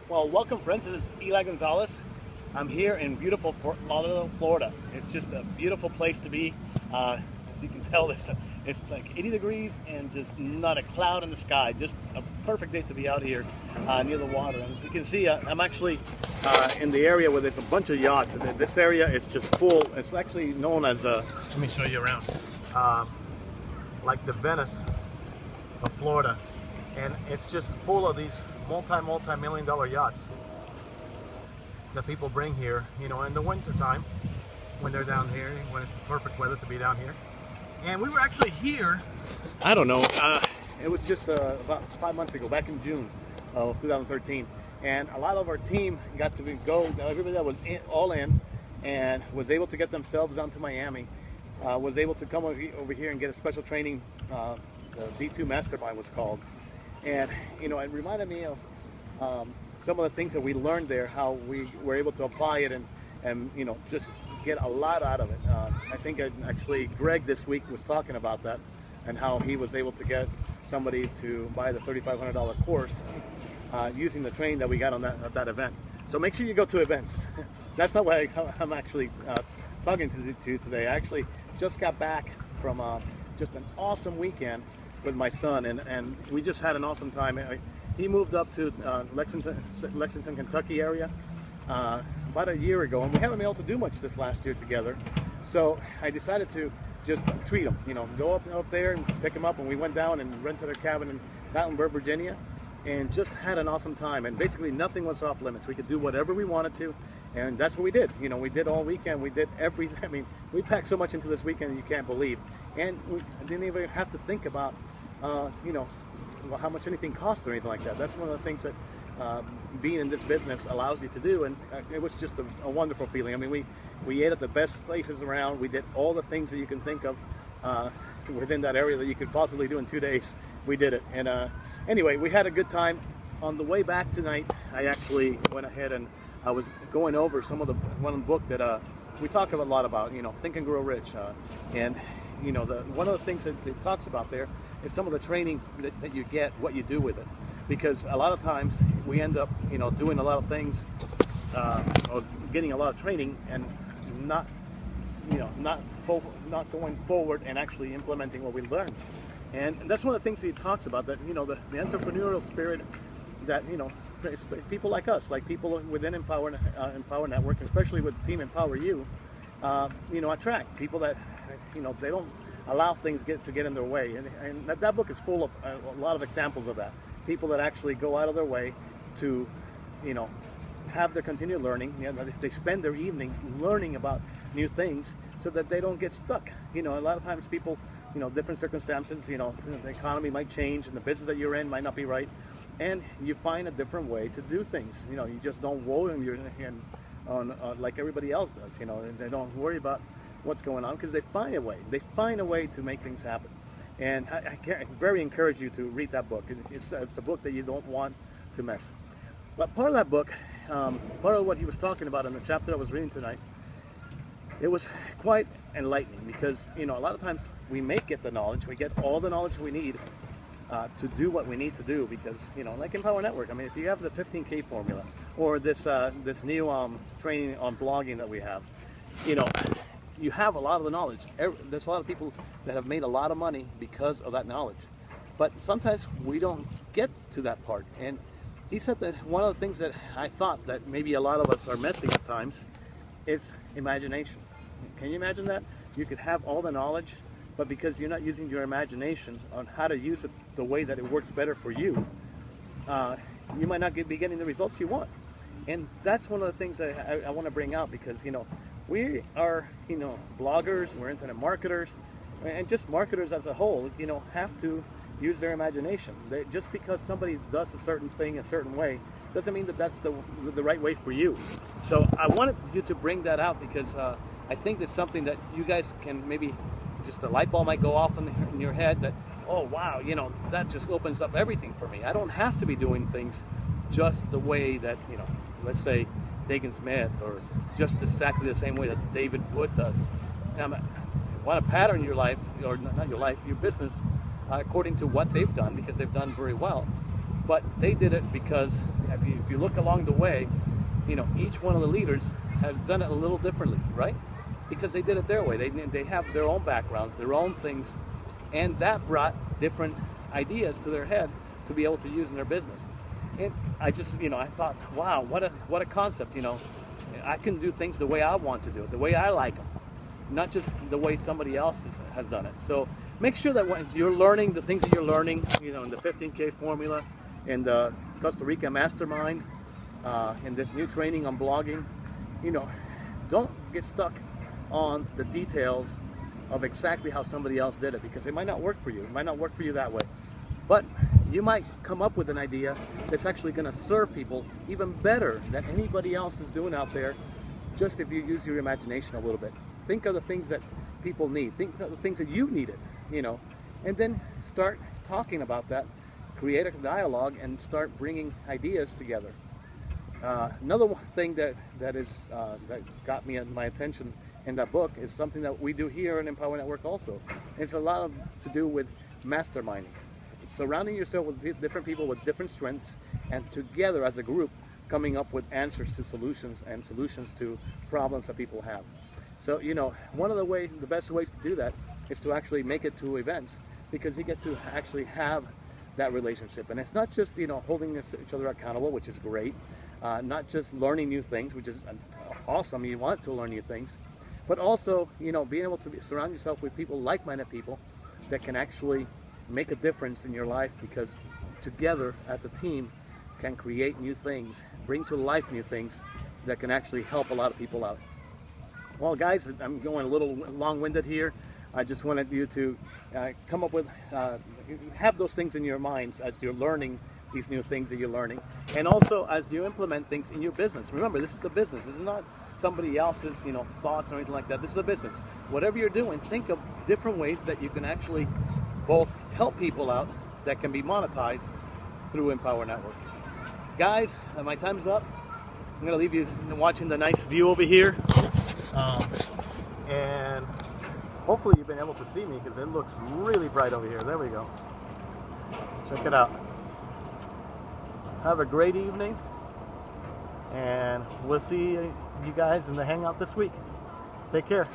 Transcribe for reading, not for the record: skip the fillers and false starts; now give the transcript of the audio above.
Well, welcome friends, this is Eli Gonzalez. I'm here in beautiful Fort Lauderdale, Florida. It's just a beautiful place to be. As you can tell, it's like 80 degrees and just not a cloud in the sky. Just a perfect day to be out here near the water. And as you can see, I'm actually in the area where there's a bunch of yachts. And this area is just full. It's actually known as, let me show you around, like the Venice of Florida. And it's just full of these multi-million dollar yachts that people bring here, you know, in the winter time when they're down here, when it's the perfect weather to be down here. And we were actually here, I don't know, it was just about 5 months ago, back in June of 2013. And a lot of our team got to go, everybody that was all in and was able to get themselves down to Miami, was able to come over here and get a special training, the D2 Mastermind was called. And, you know, it reminded me of some of the things that we learned there, how we were able to apply it and you know, just get a lot out of it. I think actually Greg this week was talking about that and how he was able to get somebody to buy the $3,500 course using the training that we got on that event. So make sure you go to events. That's not what I'm actually talking to you today. I actually just got back from just an awesome weekend with my son, and we just had an awesome time. He moved up to Lexington, Kentucky area about a year ago, and we haven't been able to do much this last year together. So I decided to just treat him, you know, go up there and pick him up, and we went down and rented a cabin in Gatlinburg, Virginia, and just had an awesome time. And basically nothing was off limits. We could do whatever we wanted to, and that's what we did. You know, we did all weekend. We did I mean, we packed so much into this weekend you can't believe. And we didn't even have to think about you know, how much anything costs or anything like that. That's one of the things that being in this business allows you to do, and it was just a wonderful feeling. I mean, we ate at the best places around. We did all the things that you can think of within that area that you could possibly do in 2 days. We did it, and anyway, we had a good time. On the way back tonight, I actually went ahead and I was going over some of the book that we talk a lot about, you know, Think and Grow Rich, and you know, one of the things that it talks about there is some of the training that you get, what you do with it. Because a lot of times we end up, you know, doing a lot of things, or getting a lot of training and not, you know, not going forward and actually implementing what we learned. And that's one of the things that he talks about, that, you know, the entrepreneurial spirit that, you know, people like us, like people within Empower Network, especially with Team Empower You, you know, attract people that, you know, they don't allow things to get in their way. And that book is full of a lot of examples of that. People that actually go out of their way to, you know, have their continued learning. You know, they spend their evenings learning about new things so that they don't get stuck. You know, a lot of times people, you know, different circumstances, you know, the economy might change and the business that you're in might not be right. And you find a different way to do things. You know, you just don't woe in your hand on like everybody else does. You know, and they don't worry about what's going on because they find a way. They find a way to make things happen. And I very encourage you to read that book. It's a book that you don't want to miss. But part of that book, part of what he was talking about in the chapter I was reading tonight, it was quite enlightening because, you know, a lot of times we may get the knowledge, we get all the knowledge we need to do what we need to do because, you know, like Empower Network, I mean, if you have the 15K formula or this new training on blogging that we have, you know, you have a lot of the knowledge. There's a lot of people that have made a lot of money because of that knowledge. But sometimes we don't get to that part. And he said that one of the things that I thought that maybe a lot of us are missing at times is imagination. Can you imagine that? You could have all the knowledge, but because you're not using your imagination on how to use it the way that it works better for you, you might not be getting the results you want. And that's one of the things that I want to bring out because, you know, we are, you know, bloggers, we're internet marketers, and just marketers as a whole, you know, have to use their imagination. Just because somebody does a certain thing a certain way doesn't mean that that's the right way for you. So I wanted you to bring that out because I think it's something that you guys can maybe, just a light bulb might go off in your head that, oh wow, you know, that just opens up everything for me. I don't have to be doing things just the way that, you know, let's say Dagan Smith, or just exactly the same way that David Wood does. Now, you want to pattern your life, or not your life, your business, according to what they've done, because they've done very well. But they did it because if you look along the way, you know, each one of the leaders has done it a little differently, right? Because they did it their way. They have their own backgrounds, their own things, and that brought different ideas to their head to be able to use in their business. And I just, you know, I thought, wow, what a concept, you know. I can do things the way I want to do it, the way I like them, not just the way somebody else has done it. So make sure that when you're learning the things that you're learning, you know, in the 15K formula, in the Costa Rica Mastermind, in this new training on blogging, you know, don't get stuck on the details of exactly how somebody else did it, because it might not work for you. It might not work for you that way. But you might come up with an idea that's actually going to serve people even better than anybody else is doing out there, just if you use your imagination a little bit. Think of the things that people need. Think of the things that you needed, you know, and then start talking about that. Create a dialogue and start bringing ideas together. Another thing that got my attention in that book is something that we do here in Empower Network also. It's a lot to do with masterminding. Surrounding yourself with different people with different strengths, and together as a group coming up with answers to solutions and solutions to problems that people have. So, you know, one of the best ways to do that is to actually make it to events, because you get to actually have that relationship. And it's not just, you know, holding each other accountable, which is great, not just learning new things, which is awesome, you want to learn new things, but also, you know, being able to surround yourself with people, like-minded people, that can actually make a difference in your life, because together as a team can create new things, bring to life new things that can actually help a lot of people out. Well, guys, I'm going a little long-winded here. I just wanted you to come up with, have those things in your minds as you're learning these new things that you're learning, and also as you implement things in your business. Remember, this is a business. This is not somebody else's, you know, thoughts or anything like that. This is a business. Whatever you're doing, think of different ways that you can actually both help people out that can be monetized through Empower Network. Guys, my time's up. I'm going to leave you watching the nice view over here. And hopefully you've been able to see me, because it looks really bright over here. There we go. Check it out. Have a great evening, and we'll see you guys in the hangout this week. Take care.